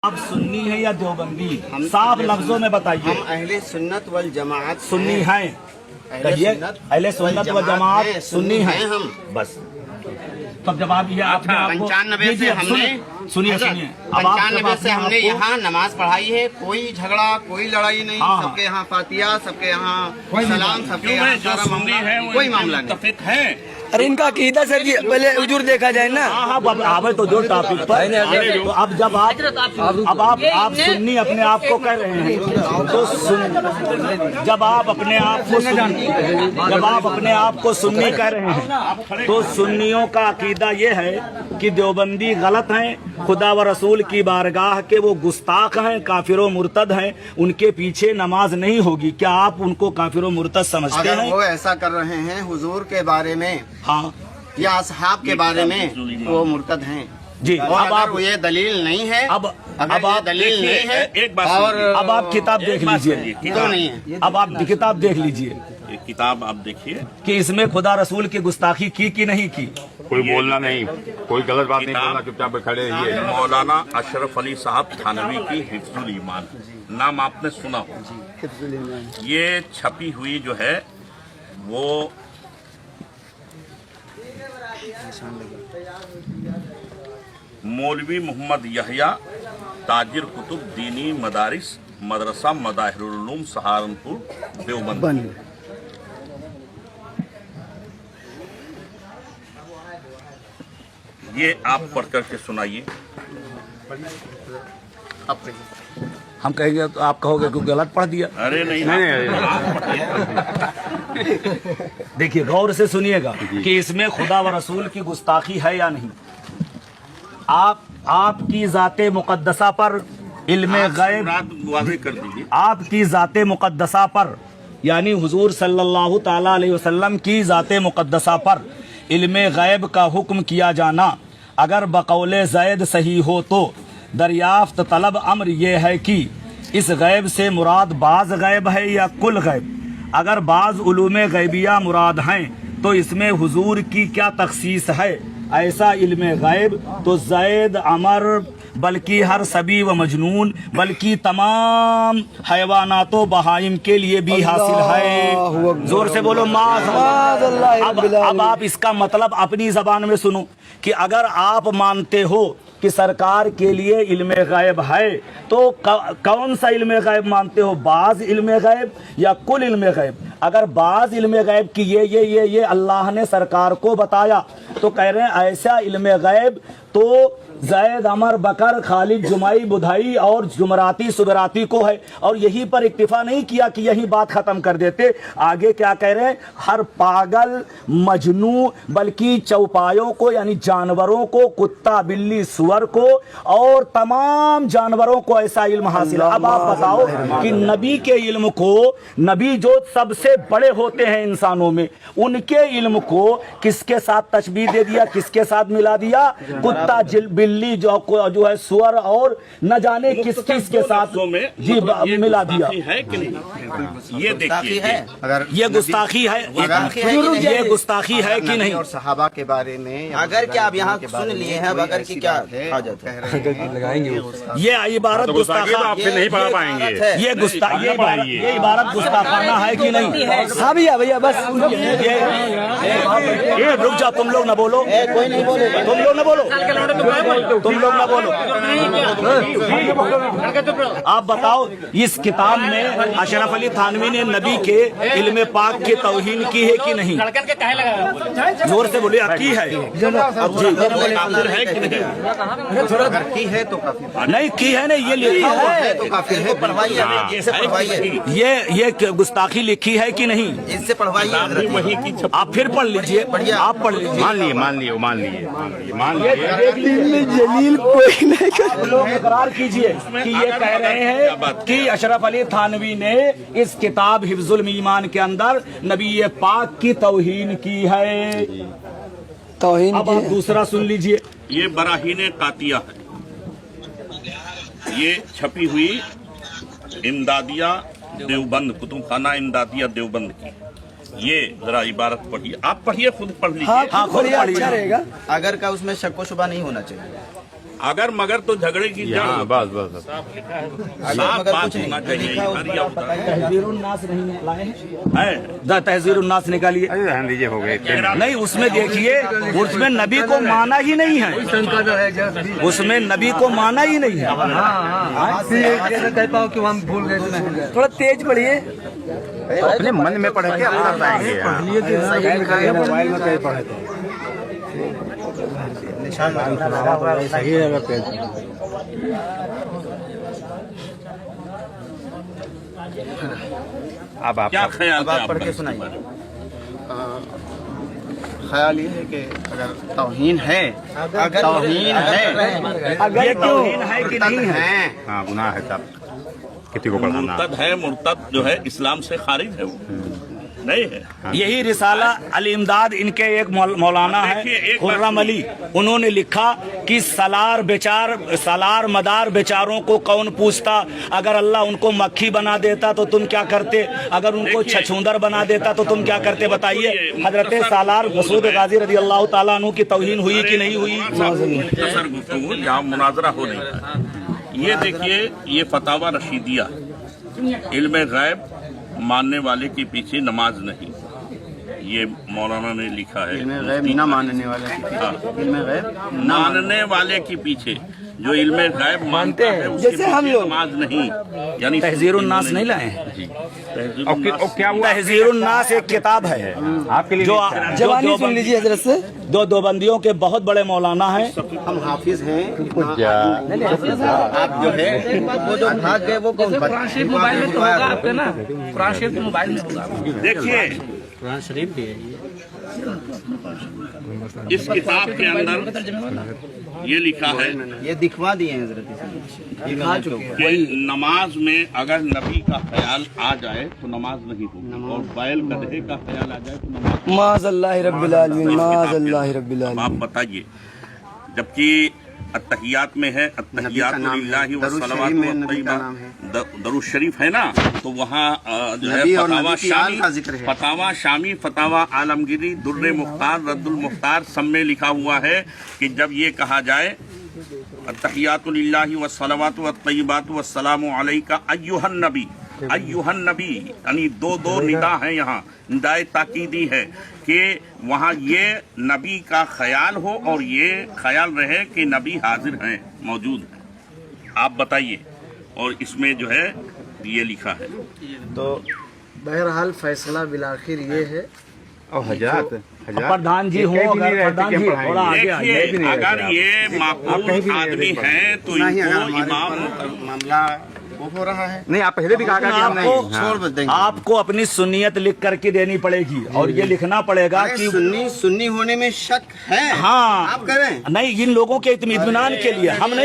आप सुन्नी है या देवबंदी? साफ लफ्जों में बताइए। हम अहले सुन्नत वल जमात सुन्नी हैं, कहिए अहले सुन्नत व जमात सुन्नी हैं हम। बस तब जब आप ये आपने आपको 95 से हमने सुनिए सुनिए अब आप 95 से हमने यहाँ नमाज पढ़ाई है। कोई झगड़ा कोई लड़ाई नहीं। हाँ। सबके यहाँ फातिया, सबके यहाँ सलाम, सबके यहाँ सारा मामला, कोई मामला नहीं है। अरे इनका अकीदा सर जी पहले हुजूर देखा जाए ना। हाँ आवे तो जो टॉपिक पर तो अब जब आप सुन्नी अपने आप को कह रहे हैं तो जब आप अपने आप को सुन्नी कह रहे हैं तो सुन्नियों का अकीदा ये है कि देवबंदी गलत हैं, खुदा व रसूल की बारगाह के वो गुस्ताख हैं, काफिर व मुर्तद हैं, उनके पीछे नमाज नहीं होगी। क्या आप उनको काफिर व मुर्तद समझते अगर हैं? वो ऐसा कर रहे हैं हुजूर के बारे में हाँ या असहाब के बारे में वो मुर्तद हैं जी। और अब आप अगर ये दलील नहीं है, अब ये दलील नहीं है एक बात और अब आप किताब देख लीजिए, तो नहीं है। अब आप किताब देख लीजिए ये किताब आप देखिए, कि इसमें खुदा रसूल की गुस्ताखी की कि नहीं की। कोई बोलना नहीं, कोई गलत बात नहीं बोलना, चुपचाप खड़े रहिए। मौलाना अशरफ अली साहब थानवी की हिफ्जुल ईमान, नाम आपने सुना हो। ये छपी हुई जो है वो मौलवी मोहम्मद यहया ताजिर कुतुब दीनी मदारिस मदरसा मदाहिरुल उलूम सहारनपुर देवबंद। ये आप पढ़ करके सुनाइए। हम कहेंगे तो आप कहोगे कि गलत पढ़ दिया। अरे नहीं, देखिए गौर से सुनिएगा कि इसमें खुदा व रसूल की गुस्ताखी है या नहीं। आपकी ज़ाते मुक़द्दसा पर इल्मे गैब, वाज़ेह कर दीजिए। आपकी ज़ाते मुक़द्दसा पर यानी हुजूर सल्लल्लाहु ताला अलैहि वसल्लम की ज़ाते मुक़द्दसा पर इल्मे गैब का हुक्म किया जाना अगर बकौले ज़ैद सही हो तो दरियाफ्त तलब अम्र ये है कि इस गैब से मुराद बाज़ गैब है या कुल गैब। अगर बाज़ उलूमे गैबिया मुराद हैं तो इसमें हुजूर की क्या तखसीस है। ऐसा इल्मे गैब तो ज़ैद अमर बल्कि हर सभी व मजनून बल्कि तमाम हैवानातो बहाइम के लिए भी हासिल है। जोर से बोलो अब आप इसका मतलब अपनी जबान में सुनो कि अगर आप मानते हो कि सरकार के लिए इल्मे गैब है तो कौन सा इल्मे गैब मानते हो, बाज़ इल्मे गैब या कुल इल्मे गैब? अगर बाज़ इल्मे गैब की ये अल्लाह ने सरकार को बताया तो कह रहे हैं ऐसा इल्मे गैब तो ज़ैद अमर बकर खालिद जुमाई बुधाई और जुमराती सुबराती को है। और यहीं पर इक्तिफा नहीं किया कि यही बात ख़त्म कर देते, आगे क्या कह रहे हैं, हर पागल मजनू बल्कि चौपायों को यानी जानवरों को, कुत्ता बिल्ली सुअर को और तमाम जानवरों को ऐसा इल्म हासिल है। अब आप बताओ कि नबी के इल्म को, नबी जो सबसे बड़े होते हैं इंसानों में, उनके इल्म को किसके साथ तशबीह दे दिया, किसके साथ मिला दिया? कुत्ता बिल्ली जो है सुअर और न जाने किस के साथ जी मिला दिया है कि नहीं? ये देखिए अगर ये गुस्ताखी है, ये गुस्ताखी है कि नहीं? और सहाबा के बारे में अगर क्या आप यहाँ सुन लिए हैं, अब अगर की क्या हाजत है? ये इबारत गुस्ताखी आपसे नहीं पढ़ा पाएंगे। ये इबारत गुस्ताखाना है कि नहीं? हाँ भैया बस ये रुक जाओ, तुम लोग न बोलो, कोई नहीं बोले। तुम लोग न बोलो, तुम लोग न बोलो। आप बताओ इस किताब में अशरफ अली थानवी ने नबी के इल्मे पाक की तौहीन की है कि नहीं? जोर से बोलिए, की है? अगर की है तो काफी नहीं की है नहीं, ये लिखा हुआ है तो काफी है। पढ़वाइए, ये गुस्ताखी लिखी है कि नहीं? इससे पढ़वाइए। आप फिर पढ़ लीजिए, आप पढ़ लीजिए। मान लिए जलील कोई नहीं कर। लोग इकरार कीजिए कि ये कह रहे हैं कि अशरफ अली थानवी ने इस किताब हिफ्जुल ईमान के अंदर नबी पाक की तौहीन की है। तौहीन अब आप दूसरा सुन लीजिए। ये बराहीने कातिया है, ये छपी हुई इमदादिया देवबंद, कुतुबखाना इमदादिया देवबंद की। ये जरा इबारत पढ़िए, आप पढ़िए, खुद पढ़ लीजिए। हाँ खुद अच्छा रहेगा। अगर का उसमें शक व शुबा नहीं होना चाहिए। अगर मगर तो झगड़े की जड़ हाँ बस बस साफ बात होना चाहिए यार, ये होता है। तहजीरुन्नास नहीं लाए हैं, तहजीरुन्नास निकालिए। अरे रहने दीजिए, हो गए। नहीं, उसमें देखिए, उसमें नबी को माना ही नहीं है, उसमें नबी को माना ही नहीं है। थोड़ा तेज पढ़िए। अपने मन में पढ़ के अपना बताएंगे। मोबाइल में कहीं पढ़े थे। सही है पेज। अब आप क्या ख्याल है पढ़ के आपका? सुनाइए। ख्याल ये है कि अगर तौहीन है, अगर तौहीन है, अगर तौहीन है कि नहीं है? हाँ गुनाह है साहब, किसी को पढ़ाना। मुर्तद है, मुर्तद जो है इस्लाम से खारिज है, वो नहीं है। यही रिसाला अल इमदाद इनके एक मौलाना है खुर्रम अली, उन्होंने लिखा कि सलार मदार बेचारों को कौन पूछता, अगर अल्लाह उनको मक्खी बना देता तो तुम क्या करते, अगर उनको छछूंदर बना देता तो तुम क्या करते, बताइए। हजरत सालार मसूद गाजी रजी अल्लाह ताला अन्हु की तौहीन हुई कि नहीं हुई? मुख्तसर गुफ्तगू, यहाँ मुनाजरा हो नहीं है। ये देखिए, ये फतावा रशीदिया, इल्म गैब मानने वाले के पीछे नमाज नहीं, ये मौलाना ने लिखा है। इल्म गैब न मानने वाले के पीछे, इल्म गैब मानने वाले के पीछे, जो इल्म गैब मानते हैं उसके जैसे हम पीछे लोग। नमाज नहीं, यानी तहजीरुन्नास नहीं लाए हैं। जी, और क्या हुआ? तहजीरुन्नास एक किताब है आपके लिए जो जवानी सुन लीजिए हजरत से। दो देवबंदियों के बहुत बड़े मौलाना हैं। हम हाफिज हैं। आप जो है वो जो भाग गए वो कौन? कुरान शरीफ मोबाइल में तो होगा आपके ना, कुरान शरीफ मोबाइल में होगा। देखिए, कुरान शरीफ भी है इस किताब के अंदर ये लिखा है ये दिखवा दिए हैं हजरत, दिखा चुके हैं। कि नमाज में अगर नबी का ख्याल आ जाए तो नमाज नहीं होगी, और बैल गधे का ख्याल आ जाए तो नमाज। माज़अल्लाह रब्बिल आलमीन, माज़अल्लाह रब्बिल अब आप आलमीन। बताइए, जबकि अत्तहियात में है अत्तहियात लिल्लाहि व सलावतु व तय्यबात, दरूद शरीफ है ना, तो वहाँ जो है नबी और फतावा नबी की आल का जिक्र है। फतावा शामी, फतावा आलमगीरी, दुर्रे मुख्तार, रद्दुल मुख्तार, सब में लिखा हुआ है कि जब ये कहा जाए अत्तहियातु लिल्लाहि व सलावतु व तय्यबातु व सलामु अलैका अय्युहन नबी, अय्युहन नबी, यानी दो निदा है यहाँ, निदाए ताकीदी है कि वहाँ ये नबी का ख्याल हो और ये ख्याल रहे कि नबी हाजिर हैं, मौजूद हैं। आप बताइए, और इसमें जो है ये लिखा है। तो बहरहाल फैसला बिलाखिर ये है। और हजरत प्रधान जी हो, अगर प्रधान जी थोड़ा आगे आइए। देखिए, अगर ये माकूल आदमी है तो इनको इमाम मामला वो हो रहा है। नहीं, आप पहले भी कहा कि हम नहीं। आपको आपको अपनी सुन्नियत लिख करके देनी पड़ेगी और ये लिखना पड़ेगा कि सुन्नी होने में शक है। हाँ, आप करें नहीं, इन लोगों के इत्मीनान के लिए हम नहीं